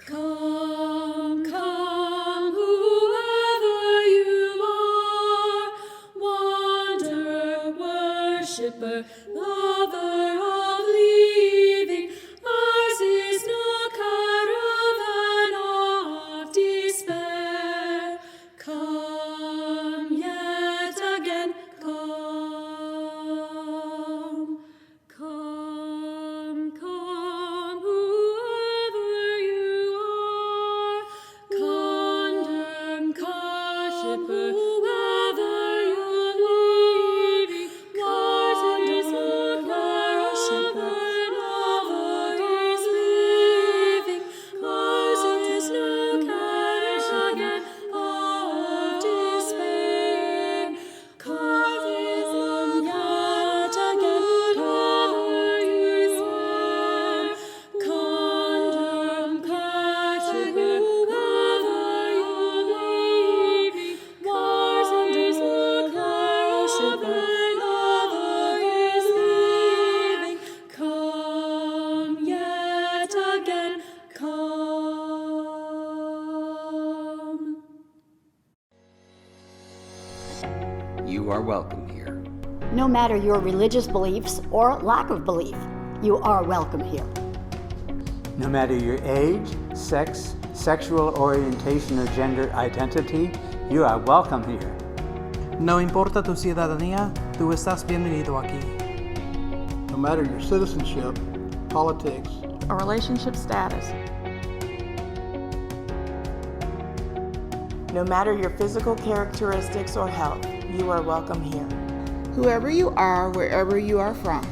Come, come, whoever you are, wanderer, worshipper, lover of leaving, ours is no caravan of despair. Come yet again, come, come, come, whoever you are, condemn, worshipper, whoever you're leaving, ours is no caravan of living, ours is no caravan of despair. Come yet again, cover yourself, condemn, worshipper, whoever you're leaving, ours is no caravan of living. Come yet again, come. You are welcome here. No matter your religious beliefs or lack of belief, you are welcome here. No matter your age, sex, sexual orientation, or gender identity, you are welcome here. No importa tu ciudadanía, tú estás bienvenido aquí. No matter your citizenship, politics, or relationship status. No matter your physical characteristics or health, you are welcome here. Whoever you are, wherever you are from,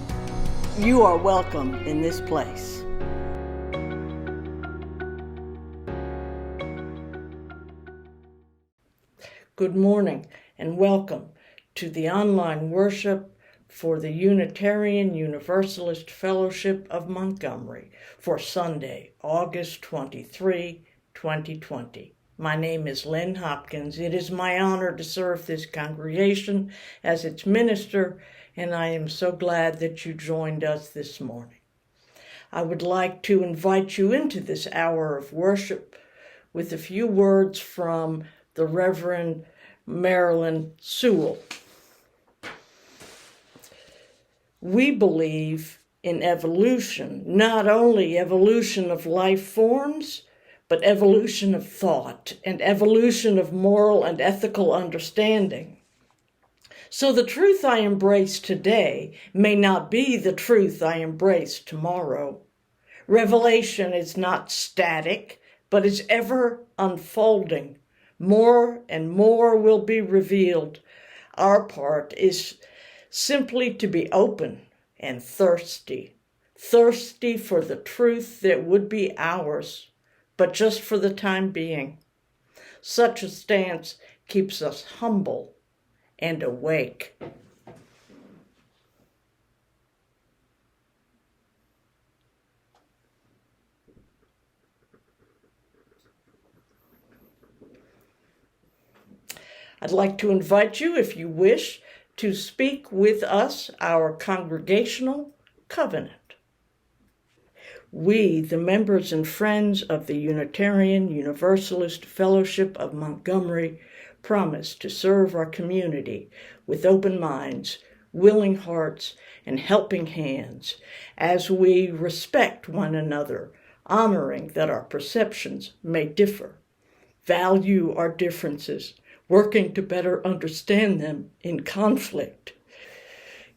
you are welcome in this place. Good morning and welcome to the online worship for the Unitarian Universalist Fellowship of Montgomery for Sunday, August 23, 2020. My name is Lynn Hopkins. It is my honor to serve this congregation as its minister, and I am so glad that you joined us this morning. I would like to invite you into this hour of worship with a few words from the Reverend Marilyn Sewell. We believe in evolution, not only evolution of life forms, but evolution of thought and evolution of moral and ethical understanding. So the truth I embrace today may not be the truth I embrace tomorrow. Revelation is not static, but is ever unfolding. More and more will be revealed. Our part is simply to be open and thirsty for the truth that would be ours, but just for the time being. Such a stance keeps us humble and awake. I'd like to invite you, if you wish, to speak with us our congregational covenant. We, the members and friends of the Unitarian Universalist Fellowship of Montgomery, promise to serve our community with open minds, willing hearts, and helping hands as we respect one another, honoring that our perceptions may differ, value our differences, working to better understand them in conflict,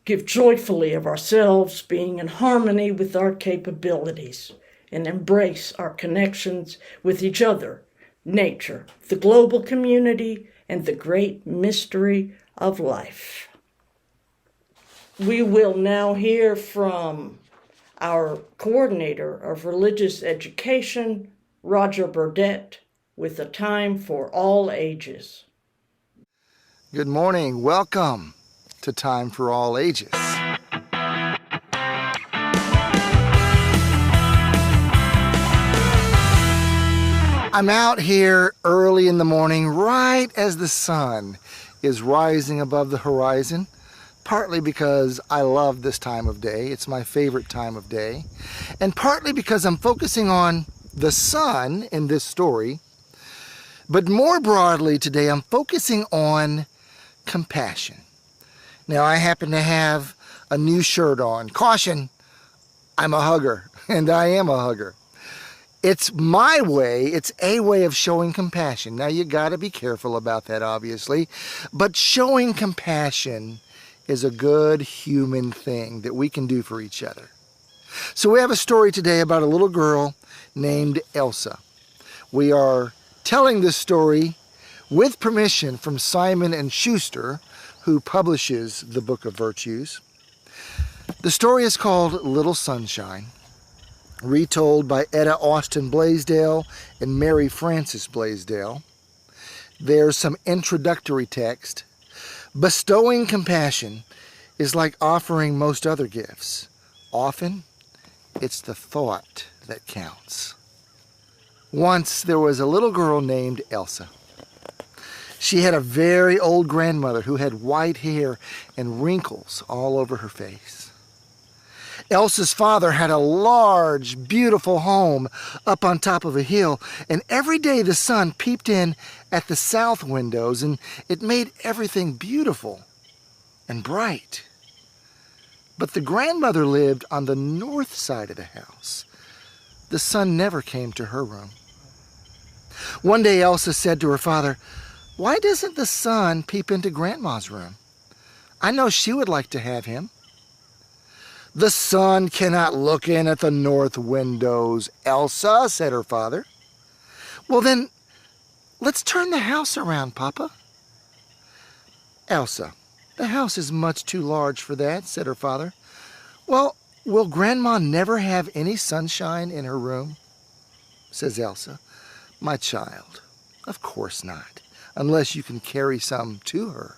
give joyfully of ourselves, being in harmony with our capabilities, and embrace our connections with each other, nature, the global community, and the great mystery of life. We will now hear from our coordinator of religious education, Roger Burdett, with a time for all ages. Good morning. Welcome to Time for All Ages. I'm out here early in the morning, right as the sun is rising above the horizon, partly because I love this time of day. It's my favorite time of day. And partly because I'm focusing on the sun in this story. But more broadly today, I'm focusing on compassion. Now, I happen to have a new shirt on. Caution, I'm a hugger, and I am a hugger. It's my way, it's a way of showing compassion. Now, you got to be careful about that, obviously, but showing compassion is a good human thing that we can do for each other. So we have a story today about a little girl named Elsa. We are telling this story with permission from Simon & Schuster, who publishes the Book of Virtues. The story is called Little Sunshine, retold by Etta Austin Blaisdell and Mary Frances Blaisdell. There's some introductory text. Bestowing compassion is like offering most other gifts. Often, it's the thought that counts. Once there was a little girl named Elsa. She had a very old grandmother who had white hair and wrinkles all over her face. Elsa's father had a large, beautiful home up on top of a hill, and every day the sun peeped in at the south windows, and it made everything beautiful and bright. But the grandmother lived on the north side of the house. The sun never came to her room. One day Elsa said to her father, "Why doesn't the sun peep into Grandma's room? I know she would like to have him." "The sun cannot look in at the north windows, Elsa," said her father. "Well then, let's turn the house around, Papa." "Elsa, the house is much too large for that," said her father. "Well, will Grandma never have any sunshine in her room?" Says Elsa. "My child, of course not, unless you can carry some to her."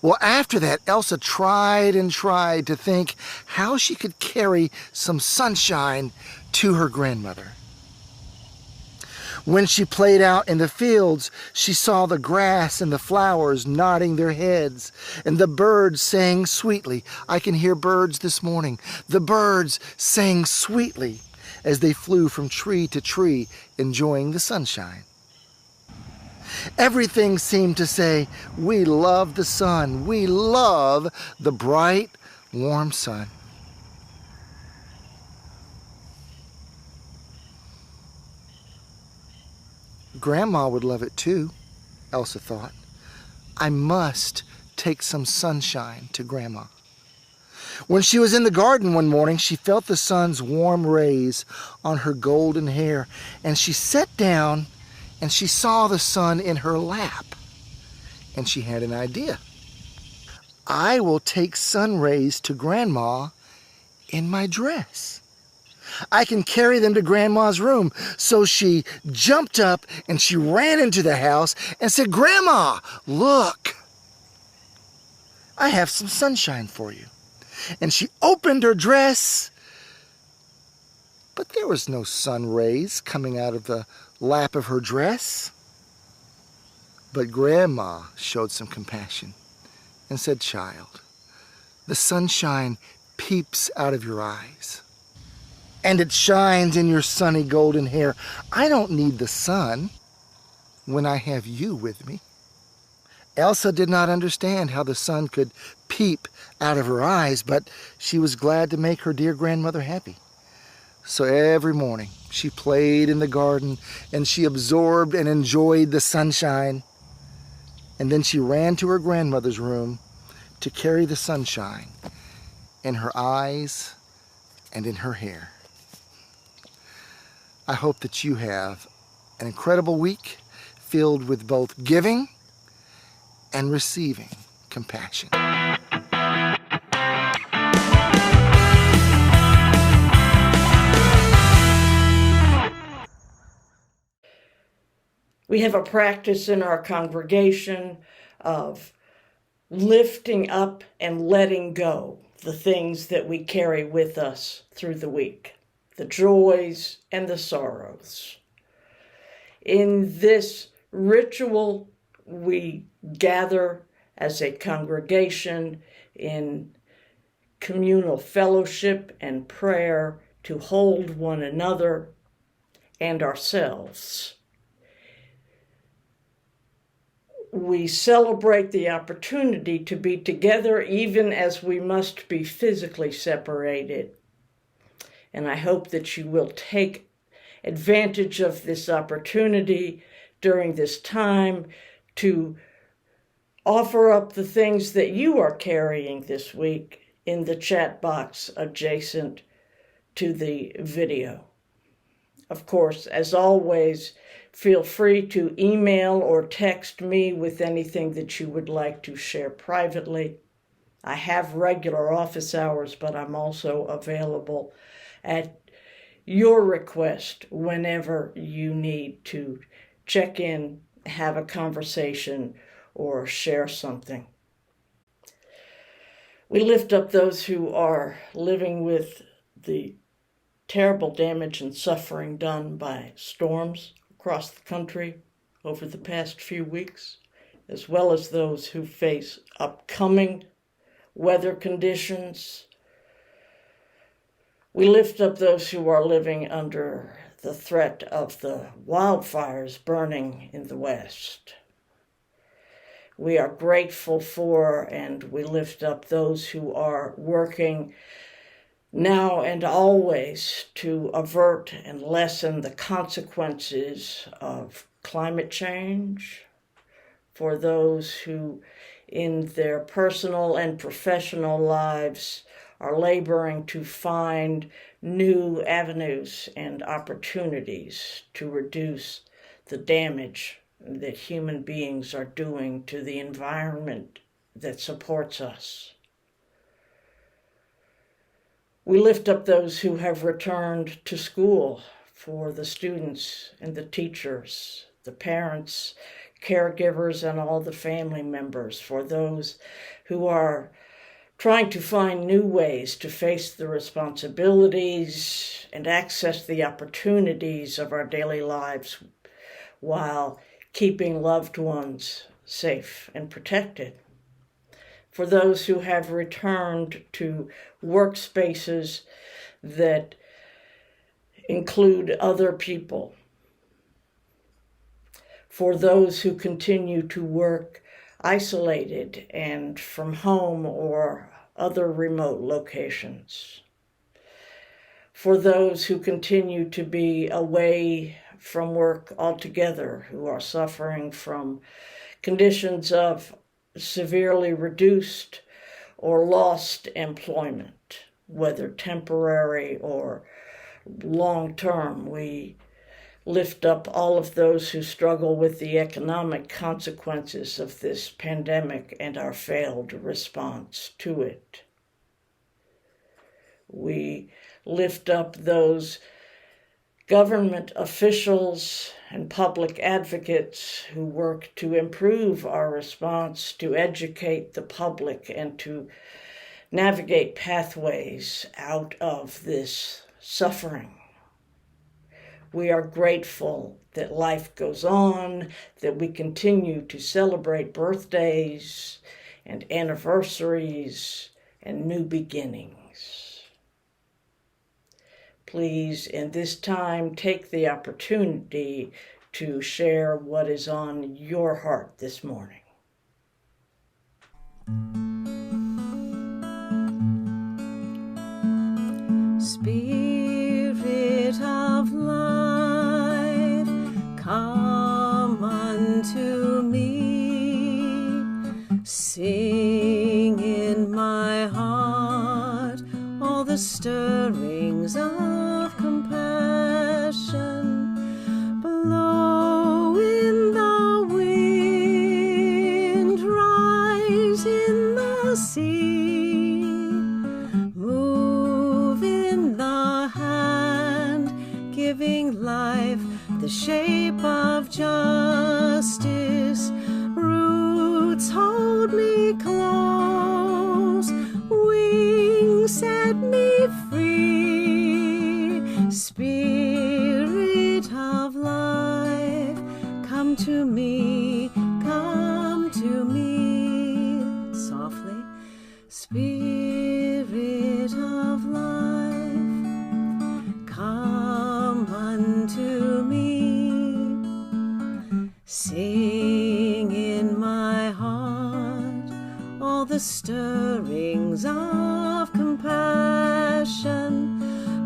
Well, after that, Elsa tried and tried to think how she could carry some sunshine to her grandmother. When she played out in the fields, she saw the grass and the flowers nodding their heads, and the birds sang sweetly. I can hear birds this morning. The birds sang sweetly as they flew from tree to tree, enjoying the sunshine. Everything seemed to say, "We love the sun. We love the bright, warm sun." Grandma would love it too, Elsa thought. I must take some sunshine to Grandma. When she was in the garden one morning, she felt the sun's warm rays on her golden hair, and she sat down and she saw the sun in her lap, and she had an idea. I will take sun rays to Grandma in my dress. I can carry them to Grandma's room. So she jumped up and she ran into the house and said, "Grandma, look, I have some sunshine for you." And she opened her dress, but there was no sun rays coming out of the lap of her dress. But Grandma showed some compassion and said, "Child, the sunshine peeps out of your eyes, and it shines in your sunny golden hair. I don't need the sun when I have you with me." Elsa did not understand how the sun could peep out of her eyes, but she was glad to make her dear grandmother happy. So every morning she played in the garden and she absorbed and enjoyed the sunshine. And then she ran to her grandmother's room to carry the sunshine in her eyes and in her hair. I hope that you have an incredible week filled with both giving and receiving compassion. We have a practice in our congregation of lifting up and letting go the things that we carry with us through the week, the joys and the sorrows. In this ritual, we gather as a congregation in communal fellowship and prayer to hold one another and ourselves. We celebrate the opportunity to be together even as we must be physically separated. And I hope that you will take advantage of this opportunity during this time to offer up the things that you are carrying this week in the chat box adjacent to the video. Of course, as always, feel free to email or text me with anything that you would like to share privately. I have regular office hours, but I'm also available at your request whenever you need to check in, have a conversation, or share something. We lift up those who are living with the terrible damage and suffering done by storms across the country over the past few weeks, as well as those who face upcoming weather conditions. We lift up those who are living under the threat of the wildfires burning in the West. We are grateful for and we lift up those who are working now and always to avert and lessen the consequences of climate change, for those who in their personal and professional lives are laboring to find new avenues and opportunities to reduce the damage that human beings are doing to the environment that supports us. We lift up those who have returned to school, for the students and the teachers, the parents, caregivers, and all the family members, for those who are trying to find new ways to face the responsibilities and access the opportunities of our daily lives while keeping loved ones safe and protected. For those who have returned to workspaces that include other people. For those who continue to work isolated and from home or other remote locations. For those who continue to be away from work altogether, who are suffering from conditions of severely reduced or lost employment, whether temporary or long-term. We lift up all of those who struggle with the economic consequences of this pandemic and our failed response to it. We lift up those government officials and public advocates who work to improve our response, to educate the public, and to navigate pathways out of this suffering. We are grateful that life goes on, that we continue to celebrate birthdays and anniversaries and new beginnings. Please, in this time, take the opportunity to share what is on your heart this morning. Spirit of life, come unto me. Sing in my heart all the stirrings of compassion. Blow in the wind, rise in the sea, move in the hand, giving life the shape of justice. Roots hold me close, wings set me free. Spirit of life, come to me, come to me. Softly, Spirit of life, wings of compassion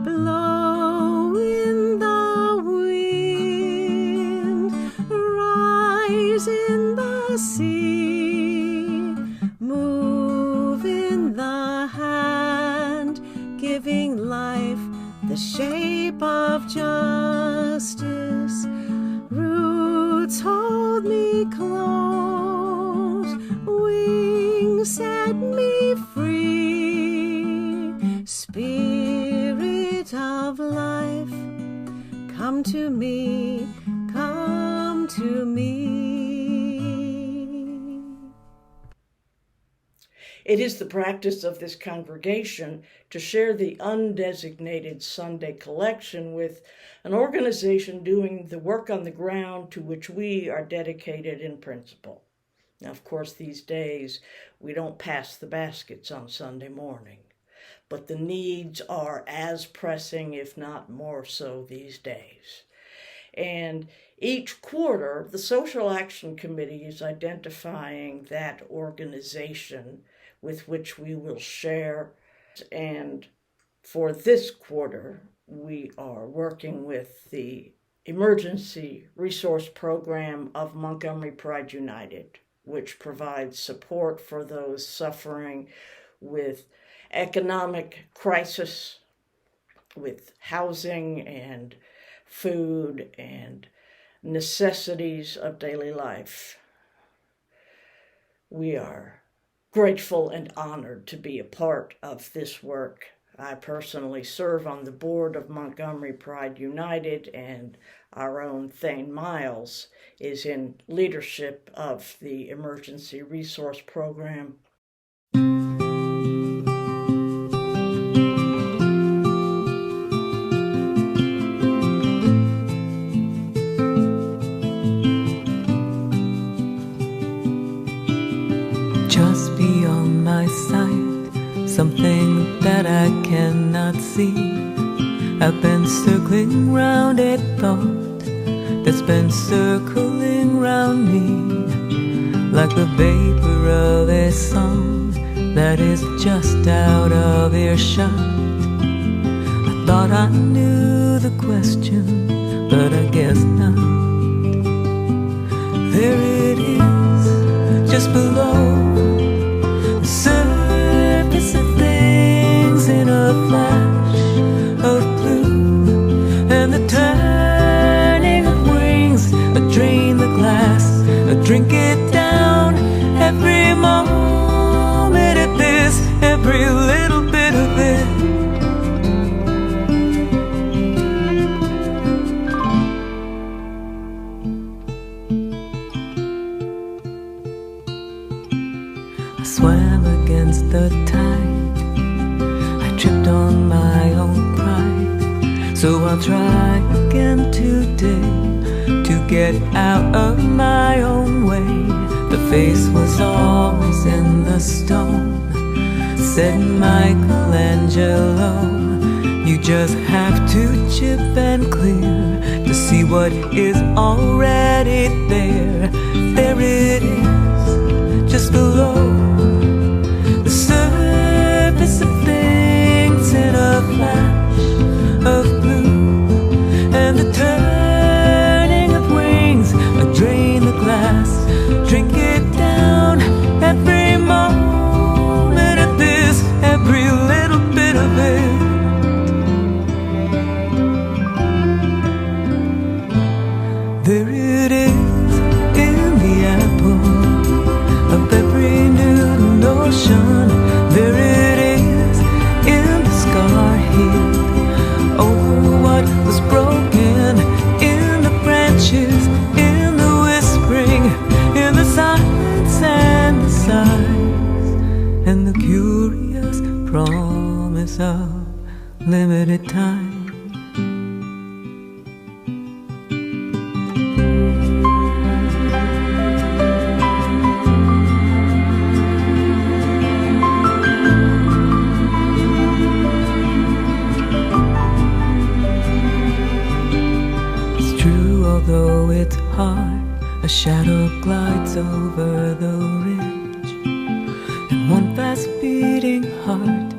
blow in the wind, rise in the sea, move in the hand, giving life the shape of justice. Roots hold me close, wings set me free. Spirit of life, come to me, come to me. It is the practice of this congregation to share the undesignated Sunday collection with an organization doing the work on the ground to which we are dedicated in principle. Now, of course, these days we don't pass the baskets on Sunday morning, but the needs are as pressing, if not more so, these days. And each quarter, the Social Action Committee is identifying that organization with which we will share. And for this quarter, we are working with the Emergency Resource Program of Montgomery Pride United, which provides support for those suffering with economic crisis, with housing and food and necessities of daily life. We are grateful and honored to be a part of this work. I personally serve on the board of Montgomery Pride United, and our own Thane Miles is in leadership of the Emergency Resource Program. Just beyond my sight, something that I cannot see. I've been circling round a thought that's been circling round me, like the vapor of a song that is just out of earshot. I thought I knew the question, but I guess not. There it is, just below the surface of things, in a flash of blue, and the turning of wings. I drain the glass, I drink it down, every moment of this, every little bit of it. I swam against the tide, I tripped on my own pride, so I'll try again today to get out of my own way. The face was always in the stone, said Michelangelo. You just have to chip and clear to see what is already there. There it is, just below the surface of things, in a flash of blue, and the turning of wings. I drain the glass, drink it down, every moment of this, every little bit of it. There it is, in the apple of every new notion. There it is, in the scar healed over what was broken, in the branches, in the whispering, in the silence and the sighs, and the curious promise of limited time. Although it's hard, a shadow glides over the ridge, and one fast beating heart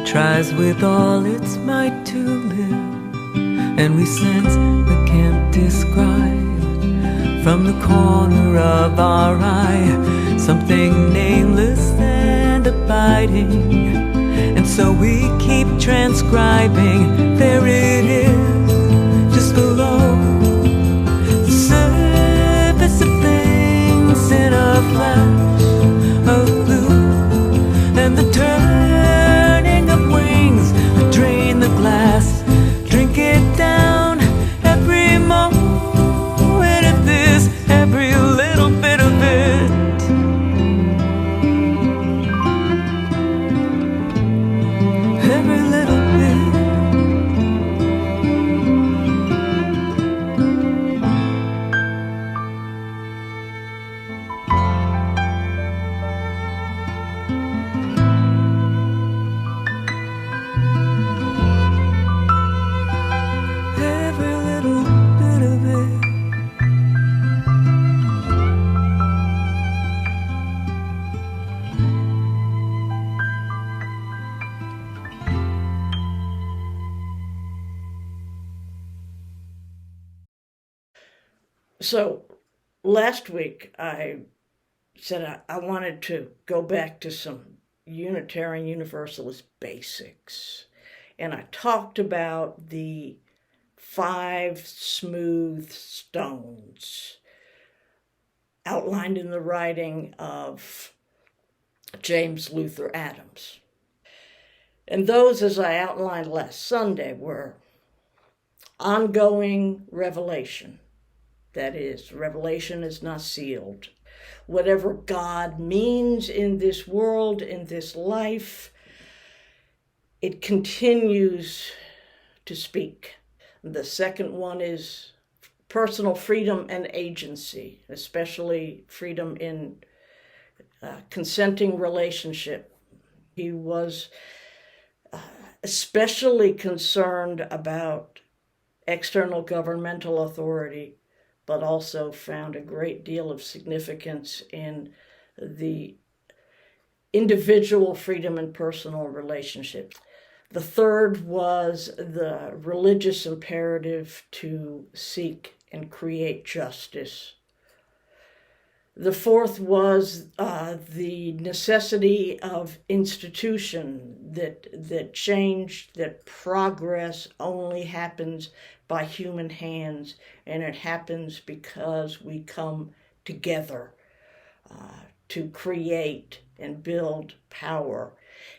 tries with all its might to live, and we sense but can't describe from the corner of our eye something nameless and abiding, and so we keep transcribing. There it is, just below the surface of things, in a flash of blue, and the turning of wings that drain the glass, drink it down, every moment of this, every little bit of it. Every little bit. Every little bit of it. So last week I said I wanted to go back to some Unitarian Universalist basics. And I talked about the 5 smooth stones outlined in the writing of James Luther Adams. And those, as I outlined last Sunday, were ongoing revelation. That is, revelation is not sealed. Whatever God means in this world, in this life, it continues to speak. The second one is personal freedom and agency, especially freedom in consenting relationship. He was especially concerned about external governmental authority, but also found a great deal of significance in the individual freedom and personal relationships. The third was the religious imperative to seek and create justice. The fourth was the necessity of institution, that change, that progress only happens by human hands, and it happens because we come together to create and build power.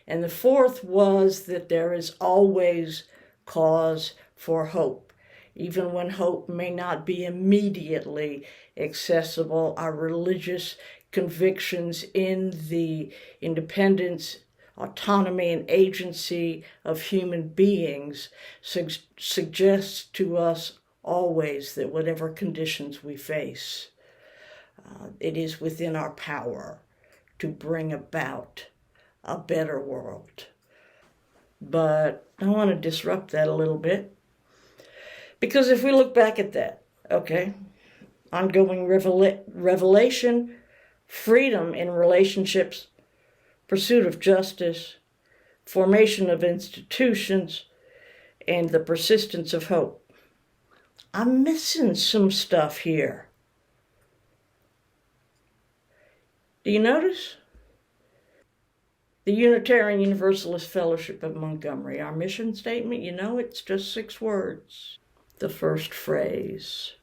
And the fourth was that there is always cause for hope. Even when hope may not be immediately accessible, our religious convictions in the independence, autonomy, and agency of human beings suggest to us always that whatever conditions we face, it is within our power to bring about a better world. But I want to disrupt that a little bit, because if we look back at that, okay, ongoing revelation, freedom in relationships, pursuit of justice, formation of institutions, and the persistence of hope. I'm missing some stuff here. Do you notice? The Unitarian Universalist Fellowship of Montgomery, our mission statement, you know, it's just 6 words. The first phrase,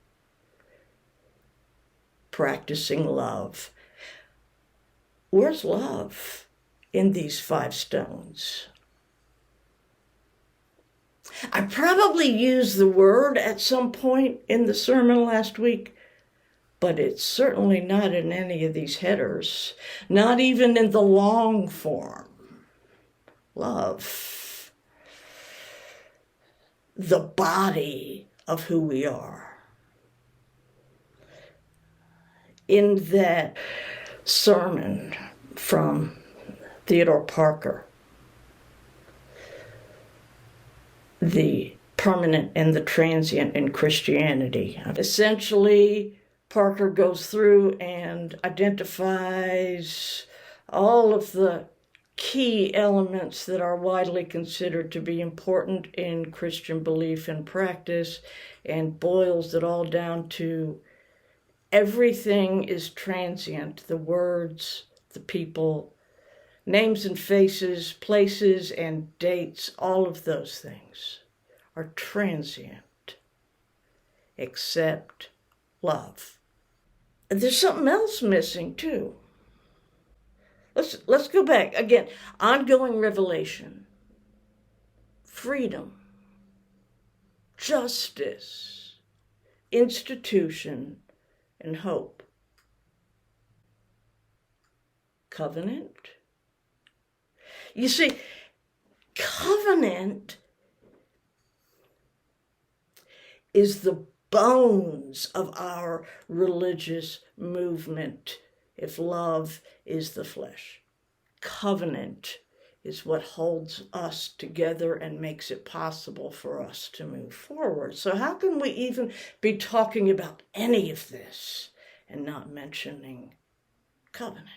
practicing love. Where's love in these 5 stones? I probably used the word at some point in the sermon last week, but it's certainly not in any of these headers, not even in the long form. Love. The body of who we are. In that sermon from Theodore Parker, The Permanent and the Transient in Christianity. Essentially, Parker goes through and identifies all of the key elements that are widely considered to be important in Christian belief and practice, and boils it all down to everything is transient. The words, the people, names and faces, places and dates, all of those things are transient, except love. And there's something else missing too. Let's go back again. Ongoing revelation, freedom, justice, institution, and hope. Covenant. You see, covenant is the bones of our religious movement, if love is the flesh. Covenant is what holds us together and makes it possible for us to move forward. So how can we even be talking about any of this and not mentioning covenant?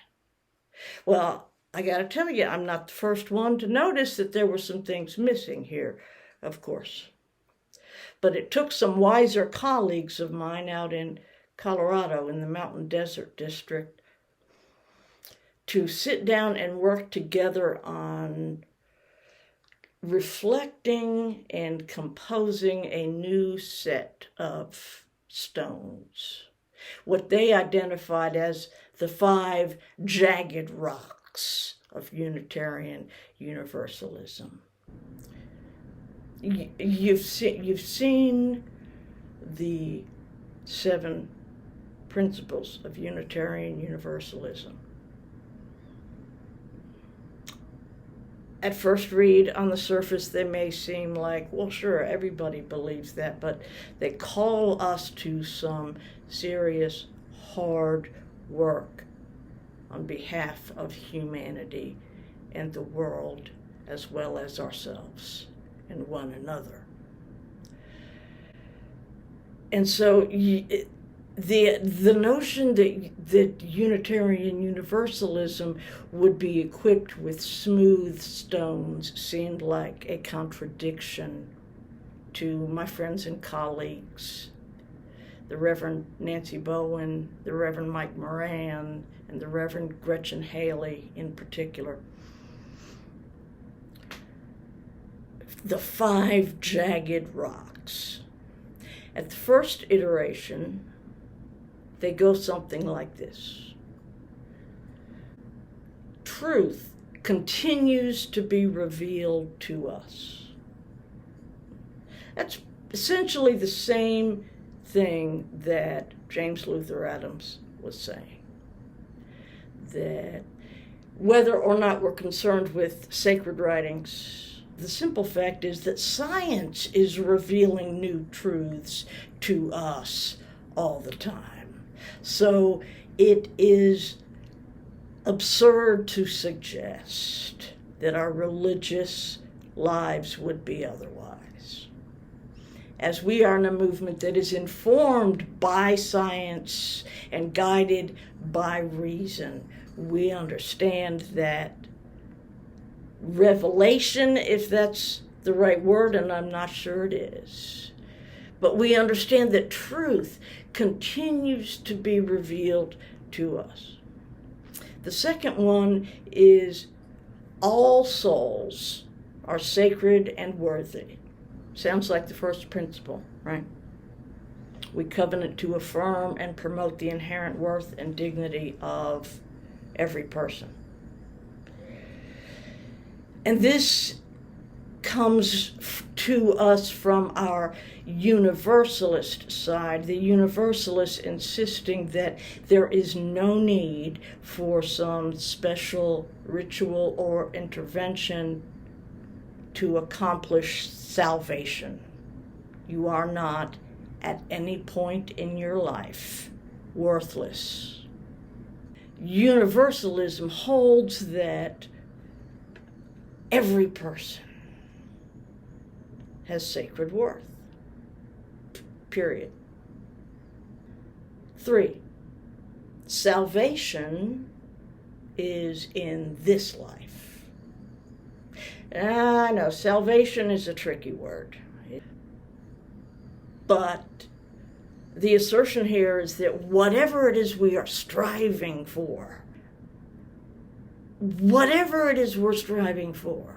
Well, I got to tell you, I'm not the first one to notice that there were some things missing here, of course. But it took some wiser colleagues of mine out in Colorado in the Mountain Desert District to sit down and work together on reflecting and composing a new set of stones, what they identified as the 5 jagged rocks of Unitarian Universalism. You've seen the 7 principles of Unitarian Universalism. At first read, on the surface, they may seem like, well, sure, everybody believes that, but they call us to some serious, hard work on behalf of humanity and the world, as well as ourselves and one another. And so the notion that Unitarian Universalism would be equipped with smooth stones seemed like a contradiction to my friends and colleagues, the Reverend Nancy Bowen, the Reverend Mike Moran, and the Reverend Gretchen Haley in particular. The 5 jagged rocks. At the first iteration, they go something like this. Truth continues to be revealed to us. That's essentially the same thing that James Luther Adams was saying. That whether or not we're concerned with sacred writings, the simple fact is that science is revealing new truths to us all the time. So it is absurd to suggest that our religious lives would be otherwise. As we are in a movement that is informed by science and guided by reason, we understand that revelation, if that's the right word, and I'm not sure it is, but we understand that truth continues to be revealed to us. The second one is all souls are sacred and worthy. Sounds like the first principle, right? We covenant to affirm and promote the inherent worth and dignity of every person. And this comes to us from our universalist side, the universalists insisting that there is no need for some special ritual or intervention to accomplish salvation. You are not, at any point in your life, worthless. Universalism holds that every person has sacred worth. Period. 3, salvation is in this life. I know, salvation is a tricky word. But the assertion here is that whatever it is we are striving for, whatever it is we're striving for,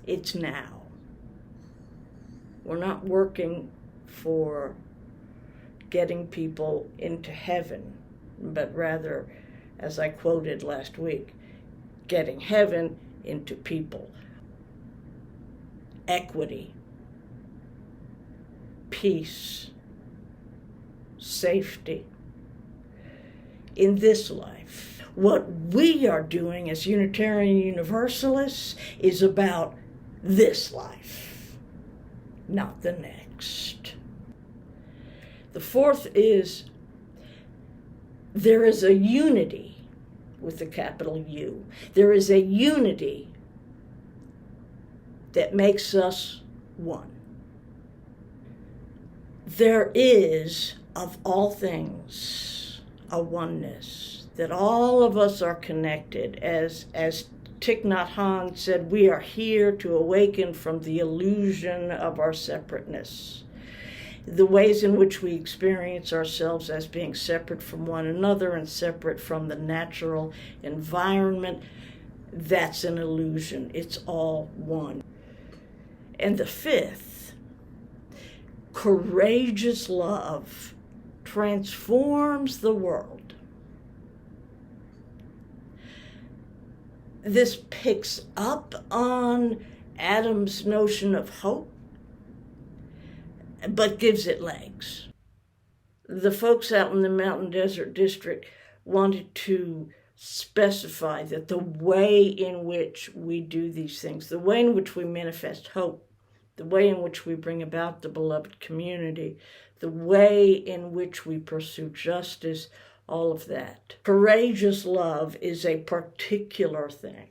it's now. We're not working for getting people into heaven, but rather, as I quoted last week, getting heaven into people. Equity, peace, safety in this life. What we are doing as Unitarian Universalists is about this life, not the next. The fourth is there is a unity with a capital U. There is a unity that makes us one. There is, of all things, a oneness, that all of us are connected. As Thich Nhat Hanh said, we are here to awaken from the illusion of our separateness. The ways in which we experience ourselves as being separate from one another and separate from the natural environment, that's an illusion. It's all one. And the fifth, courageous love transforms the world. This picks up on Adam's notion of hope, but gives it legs. The folks out in the Mountain Desert District wanted to specify that the way in which we do these things, the way in which we manifest hope, the way in which we bring about the beloved community, the way in which we pursue justice, all of that. Courageous love is a particular thing.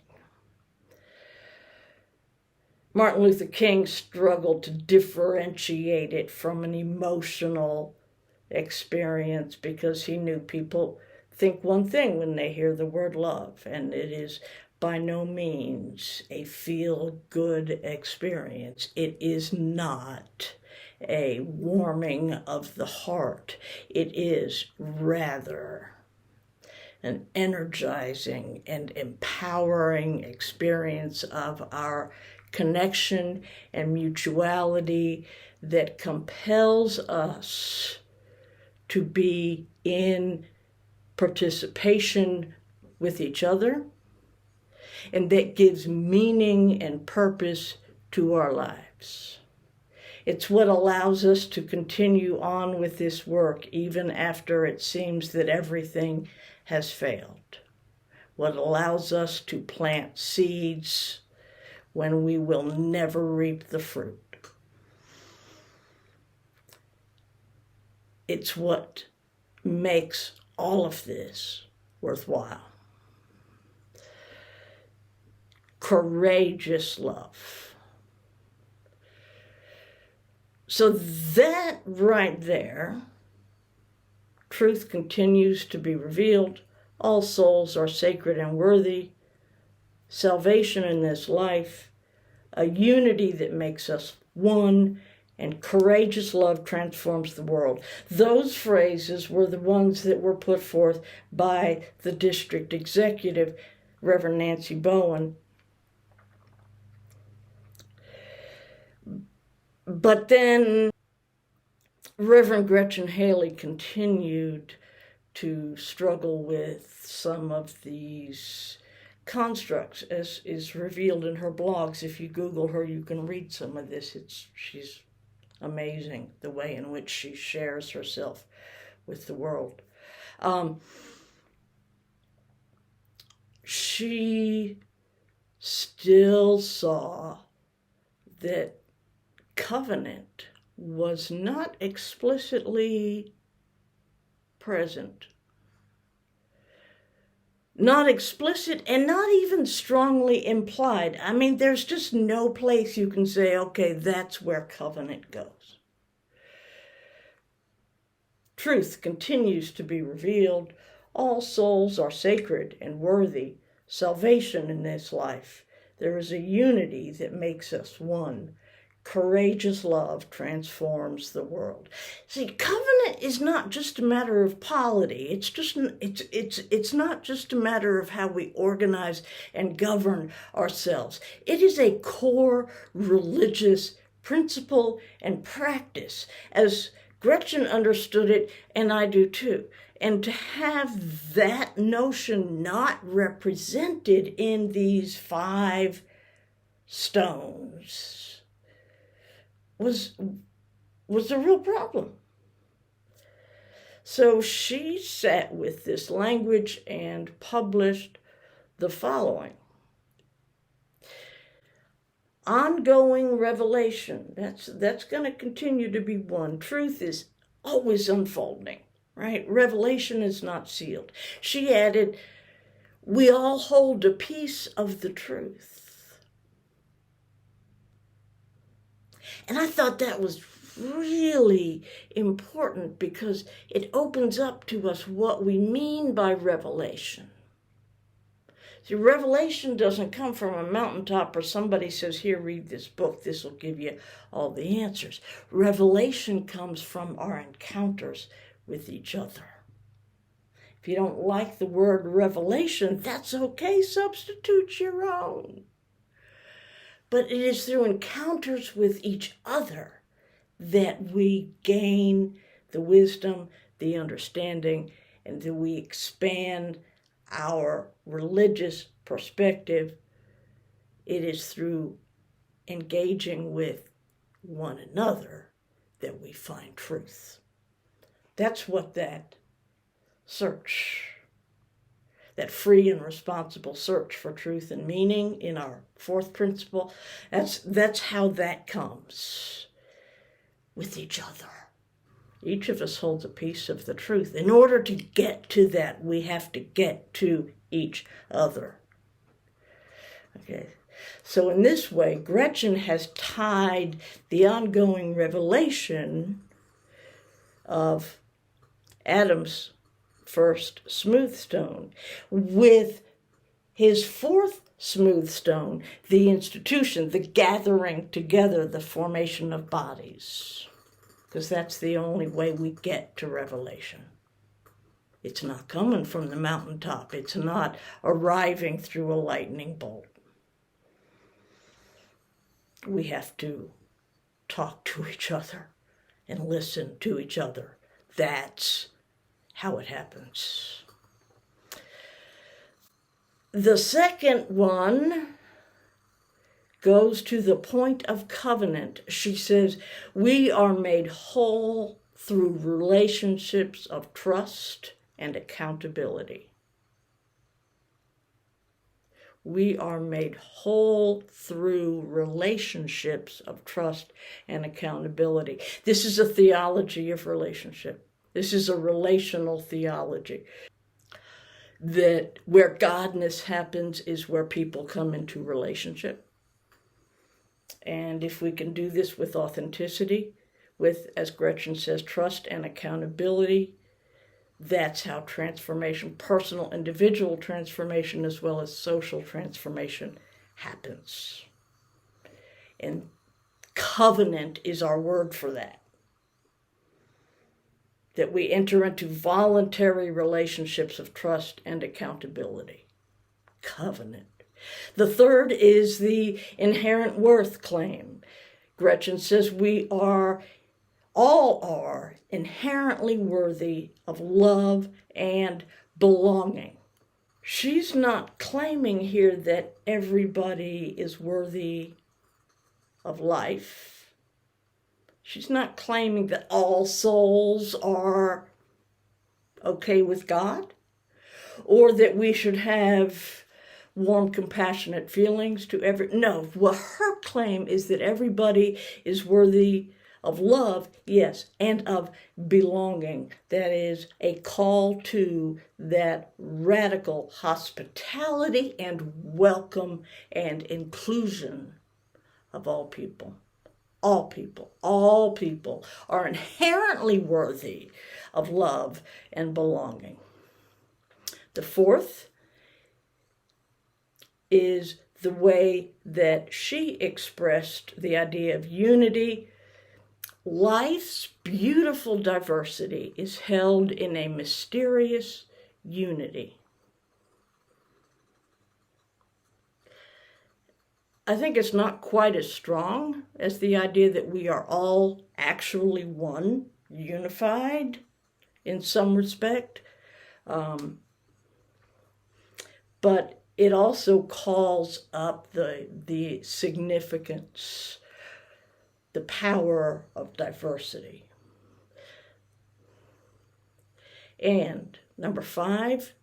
Martin Luther King struggled to differentiate it from an emotional experience because he knew people think one thing when they hear the word love, and it is by no means a feel-good experience. It is not a warming of the heart. It is rather an energizing and empowering experience of our connection and mutuality that compels us to be in participation with each other, and that gives meaning and purpose to our lives. It's what allows us to continue on with this work even after it seems that everything has failed. What allows us to plant seeds when we will never reap the fruit. It's what makes all of this worthwhile. Courageous love. So that right there, truth continues to be revealed. All souls are sacred and worthy. Salvation in this life, a unity that makes us one, and courageous love transforms the world. Those phrases were the ones that were put forth by the district executive, Reverend Nancy Bowen. But then Reverend Gretchen Haley continued to struggle with some of these constructs, as is revealed in her blogs. If you Google her, you can read some of this. She's amazing, the way in which she shares herself with the world. She still saw that covenant was not explicitly present. Not explicit and not even strongly implied. I mean, there's just no place you can say, okay, that's where covenant goes. Truth continues to be revealed. All souls are sacred and worthy. Salvation in this life. There is a unity that makes us one. Courageous love transforms the world. See, covenant is not just a matter of polity. It's not just a matter of how we organize and govern ourselves. It is a core religious principle and practice, as Gretchen understood it, and I do too. And to have that notion not represented in these 5 stones was a real problem. So she sat with this language and published the following. Ongoing revelation. That's going to continue to be one. Truth is always unfolding, right? Revelation is not sealed. She added, we all hold a piece of the truth. And I thought that was really important because it opens up to us what we mean by revelation. See, revelation doesn't come from a mountaintop or somebody says, here, read this book. This will give you all the answers. Revelation comes from our encounters with each other. If you don't like the word revelation, that's okay. Substitute your own. But it is through encounters with each other that we gain the wisdom, the understanding, and that we expand our religious perspective. It is through engaging with one another that we find truth. That's what that search, that free and responsible search for truth and meaning in our 4th principle, that's how that comes with each other. Each of us holds a piece of the truth. In order to get to that, we have to get to each other. Okay. So in this way, Gretchen has tied the ongoing revelation of Adam's first smooth stone with his 4th smooth stone, the institution, the gathering together, the formation of bodies. Because that's the only way we get to revelation. It's not coming from the mountaintop. It's not arriving through a lightning bolt. We have to talk to each other and listen to each other. That's how it happens. The second one goes to the point of covenant. She says, we are made whole through relationships of trust and accountability. We are made whole through relationships of trust and accountability. This is a theology of relationship. This is a relational theology. That where godness happens is where people come into relationship. And if we can do this with authenticity, with, as Gretchen says, trust and accountability, that's how transformation, personal, individual transformation, as well as social transformation happens. And covenant is our word for that. That we enter into voluntary relationships of trust and accountability. Covenant. The third is the inherent worth claim. Gretchen says we all are inherently worthy of love and belonging. She's not claiming here that everybody is worthy of life. She's not claiming that all souls are okay with God, or that we should have warm, compassionate feelings to No, what her claim is that everybody is worthy of love, yes, and of belonging. That is a call to that radical hospitality and welcome and inclusion of all people. All people are inherently worthy of love and belonging. The fourth is the way that she expressed the idea of unity. Life's beautiful diversity is held in a mysterious unity. I think it's not quite as strong as the idea that we are all actually one, unified in some respect. But it also calls up the significance, the power of diversity. And number 5,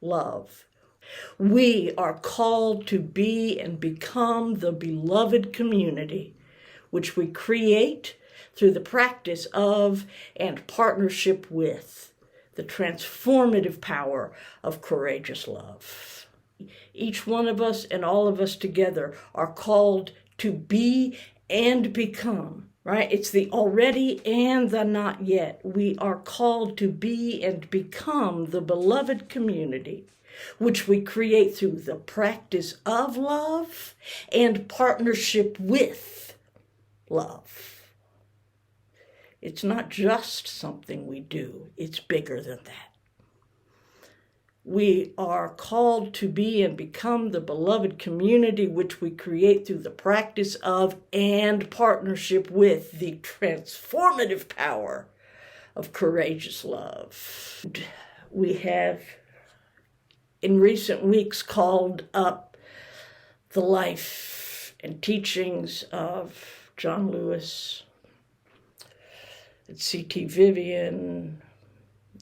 love. We are called to be and become the beloved community, which we create through the practice of and partnership with the transformative power of courageous love. Each one of us and all of us together are called to be and become, right? It's the already and the not yet. We are called to be and become the beloved community, which we create through the practice of love and partnership with love. It's not just something we do, it's bigger than that. We are called to be and become the beloved community which we create through the practice of and partnership with the transformative power of courageous love. We have in recent weeks called up the life and teachings of John Lewis, C.T. Vivian,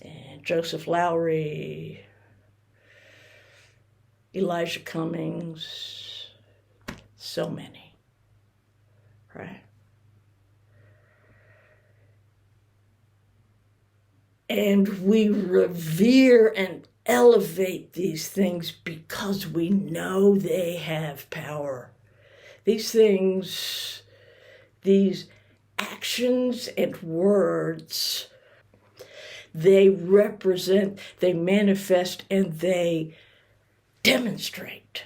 and Joseph Lowry, Elijah Cummings, so many, right? And we revere and elevate these things because we know they have power. These things, these actions and words, they represent, they manifest, and they demonstrate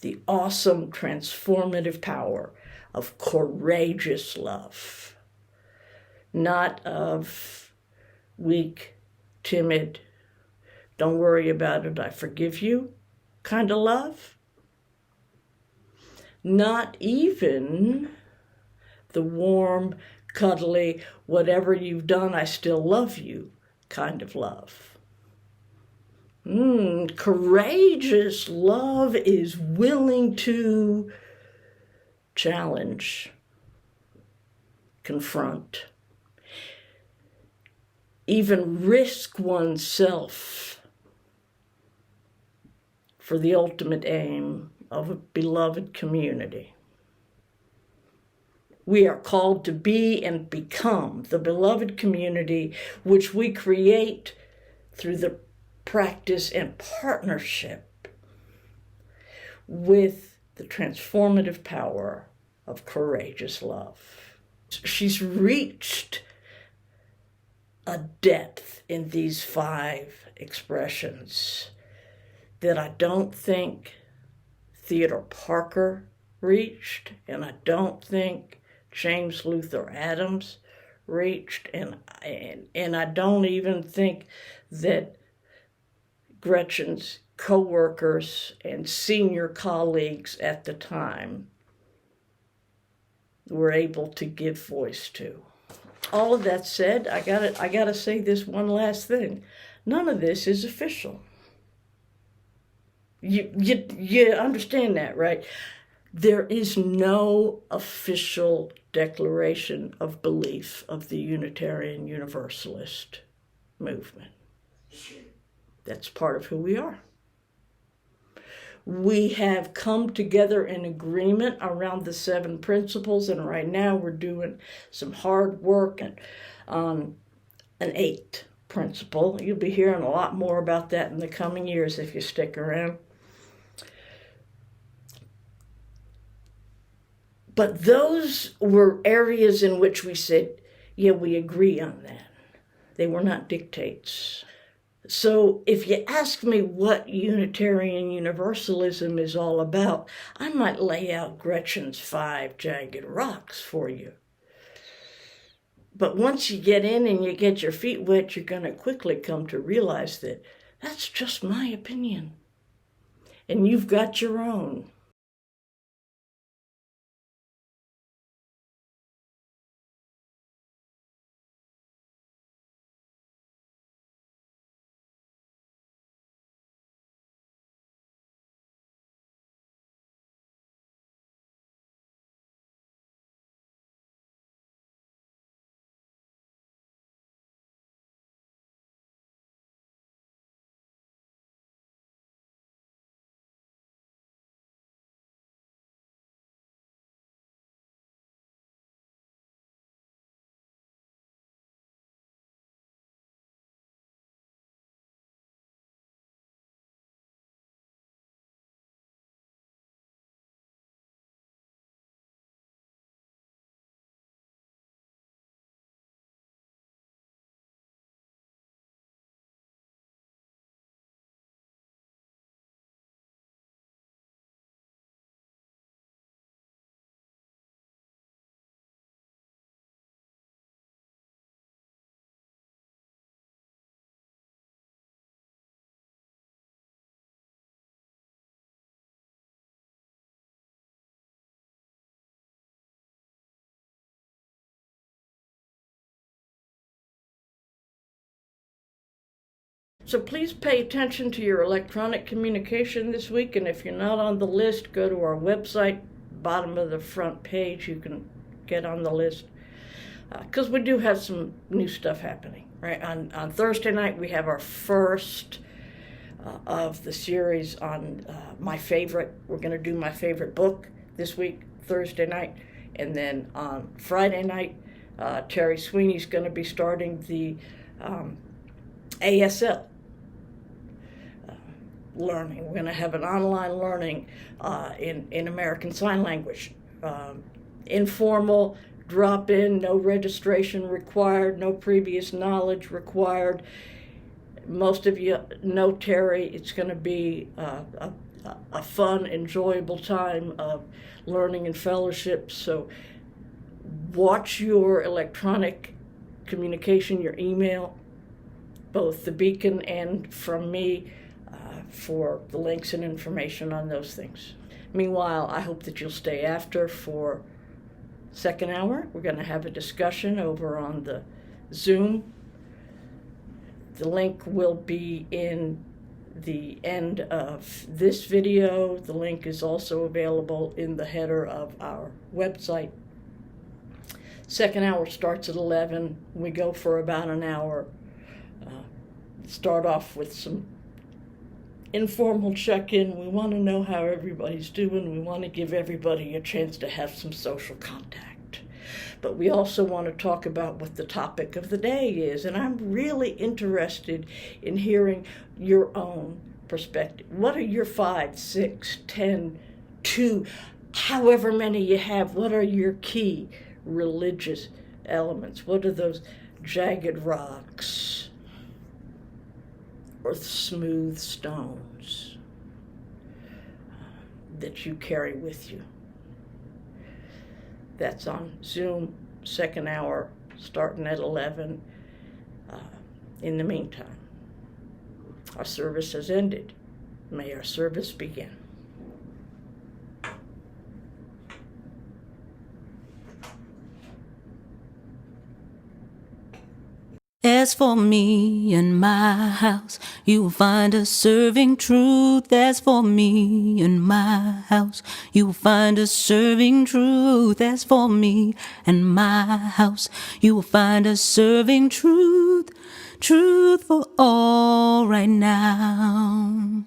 the awesome transformative power of courageous love, not of weak, timid, don't worry about it, I forgive you kind of love. Not even the warm, cuddly, whatever you've done, I still love you kind of love. Courageous love is willing to challenge, confront, even risk oneself for the ultimate aim of a beloved community. We are called to be and become the beloved community which we create through the practice and partnership with the transformative power of courageous love. She's reached a depth in these 5 expressions that I don't think Theodore Parker reached, and I don't think James Luther Adams reached, and I don't even think that Gretchen's co-workers and senior colleagues at the time were able to give voice to. All of that said, I gotta say this one last thing. None of this is official. You understand that, right? There is no official declaration of belief of the Unitarian Universalist movement. That's part of who we are. We have come together in agreement around the 7 principles, and right now we're doing some hard work on an 8th principle. You'll be hearing a lot more about that in the coming years if you stick around. But those were areas in which we said, yeah, we agree on that. They were not dictates. So if you ask me what Unitarian Universalism is all about, I might lay out Gretchen's 5 jagged rocks for you. But once you get in and you get your feet wet, you're going to quickly come to realize that that's just my opinion. And you've got your own. So please pay attention to your electronic communication this week, and if you're not on the list, go to our website, bottom of the front page, you can get on the list. Because we do have some new stuff happening, right? On Thursday night, we have our first of the series on my favorite. We're going to do my favorite book this week, Thursday night. And then on Friday night, Terry Sweeney's going to be starting the ASL learning. We're going to have an online learning in American Sign Language. Informal, drop in, no registration required, no previous knowledge required. Most of you know Terry. It's going to be a fun, enjoyable time of learning and fellowship. So watch your electronic communication, your email, both the Beacon and from me, for the links and information on those things. Meanwhile, I hope that you'll stay after for second hour. We're going to have a discussion over on the Zoom. The link will be in the end of this video. The link is also available in the header of our website. Second hour starts at 11. We go for about an hour. Start off with some informal check-in. We want to know how everybody's doing. We want to give everybody a chance to have some social contact. But we also want to talk about what the topic of the day is. And I'm really interested in hearing your own perspective. What are your 5, 6, 10, 2, however many you have? What are your key religious elements? What are those jagged rocks or smooth stones that you carry with you? That's on Zoom, second hour, starting at 11. In the meantime, our service has ended. May our service begin. As for me and my house, you will find us serving truth. As for me and my house, you will find us serving truth. As for me and my house, you will find us serving truth. Truth for all right now.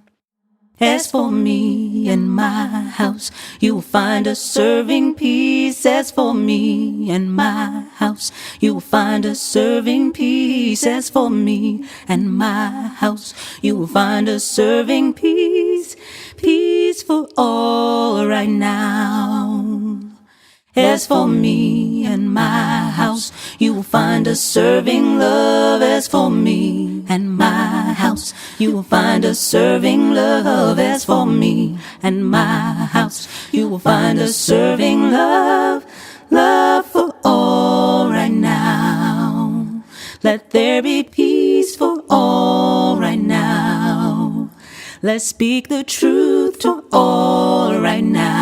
As for me and my house, you will find us serving peace. As for me and my house, you will find us serving peace. As for me and my house, you will find us serving peace. Peace for all right now. As for me and my house, you will find us serving love. As for me and my house, you will find us serving love. As for me and my house, you will find us serving love. Love for all right now. Let there be peace for all right now. Let's speak the truth to all right now.